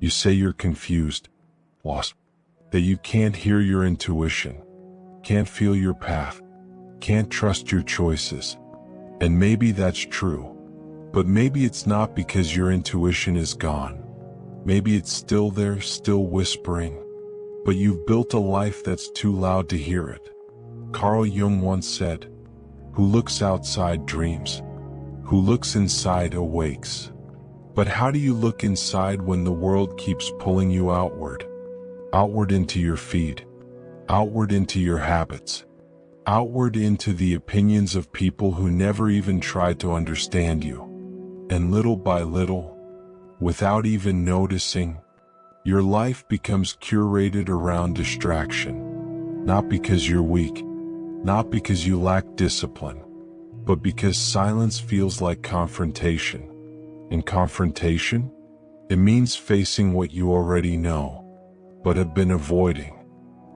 You say you're confused, lost, that you can't hear your intuition, can't feel your path, can't trust your choices. And maybe that's true. But maybe it's not because your intuition is gone. Maybe it's still there, still whispering. But you've built a life that's too loud to hear it. Carl Jung once said, "Who looks outside dreams. Who looks inside awakes." But how do you look inside when the world keeps pulling you outward? Outward into your feed. Outward into your habits. Outward into the opinions of people who never even tried to understand you. And little by little, without even noticing, your life becomes curated around distraction. Not because you're weak, not because you lack discipline, but because silence feels like confrontation. And confrontation? It means facing what you already know, but have been avoiding.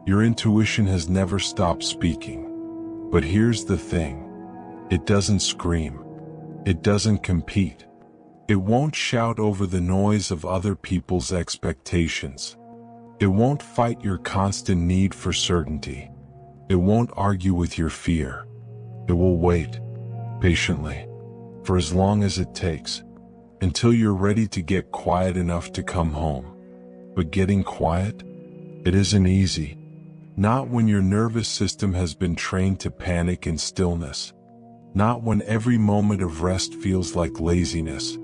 Your intuition has never stopped speaking. But here's the thing. It doesn't scream. It doesn't compete. It won't shout over the noise of other people's expectations. It won't fight your constant need for certainty. It won't argue with your fear. It will wait, patiently, for as long as it takes, until you're ready to get quiet enough to come home. But getting quiet? It isn't easy. Not when your nervous system has been trained to panic in stillness. Not when every moment of rest feels like laziness.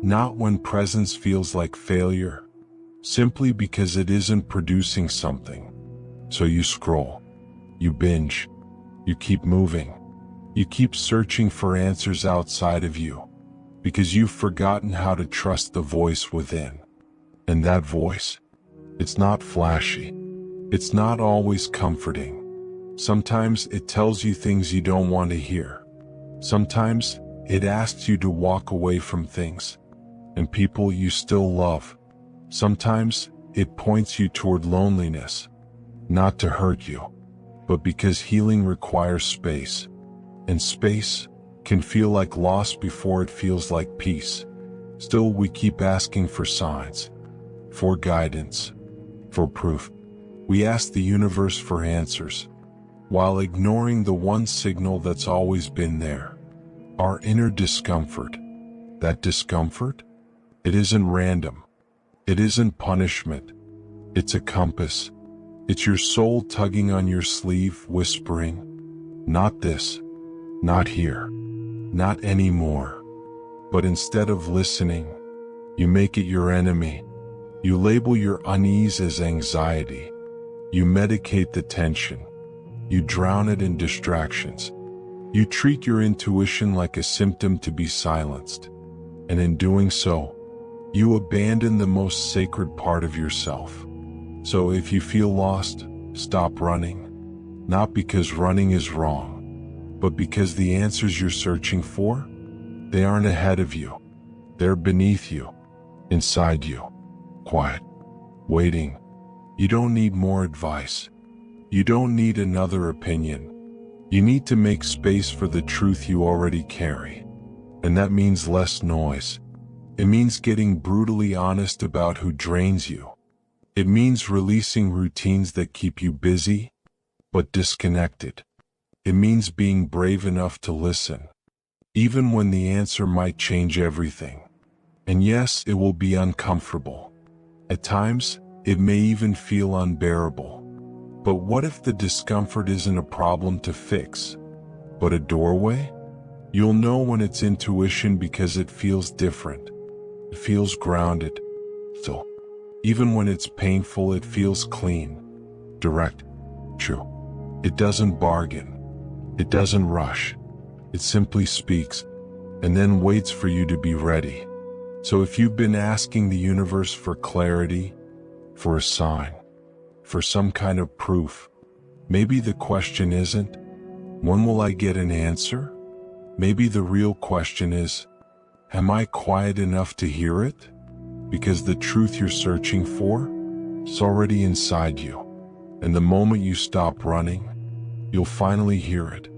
Not when presence feels like failure. Simply because it isn't producing something. So you scroll. You binge. You keep moving. You keep searching for answers outside of you. Because you've forgotten how to trust the voice within. And that voice? It's not flashy. It's not always comforting. Sometimes it tells you things you don't want to hear. Sometimes it asks you to walk away from things and people you still love. Sometimes it points you toward loneliness, not to hurt you, but because healing requires space. And space can feel like loss before it feels like peace. Still, we keep asking for signs, for guidance, for proof. We ask the universe for answers, while ignoring the one signal that's always been there. Our inner discomfort. That discomfort? It isn't random. It isn't punishment. It's a compass. It's your soul tugging on your sleeve, whispering, "Not this. Not here. Not anymore." But instead of listening, you make it your enemy. You label your unease as anxiety. You medicate the tension. You drown it in distractions. You treat your intuition like a symptom to be silenced. And in doing so, you abandon the most sacred part of yourself. So if you feel lost, stop running. Not because running is wrong, but because the answers you're searching for, they aren't ahead of you. They're beneath you, inside you, quiet, waiting. You don't need more advice. You don't need another opinion. You need to make space for the truth you already carry. And that means less noise. It means getting brutally honest about who drains you. It means releasing routines that keep you busy, but disconnected. It means being brave enough to listen, even when the answer might change everything. And yes, it will be uncomfortable. At times, it may even feel unbearable. But what if the discomfort isn't a problem to fix, but a doorway? You'll know when it's intuition because it feels different. It feels grounded. So, even when it's painful, it feels clean, direct, true. It doesn't bargain. It doesn't rush. It simply speaks, and then waits for you to be ready. So if you've been asking the universe for clarity, for a sign, for some kind of proof, maybe the question isn't, when will I get an answer? Maybe the real question is, am I quiet enough to hear it? Because the truth you're searching for is already inside you. And the moment you stop running, you'll finally hear it.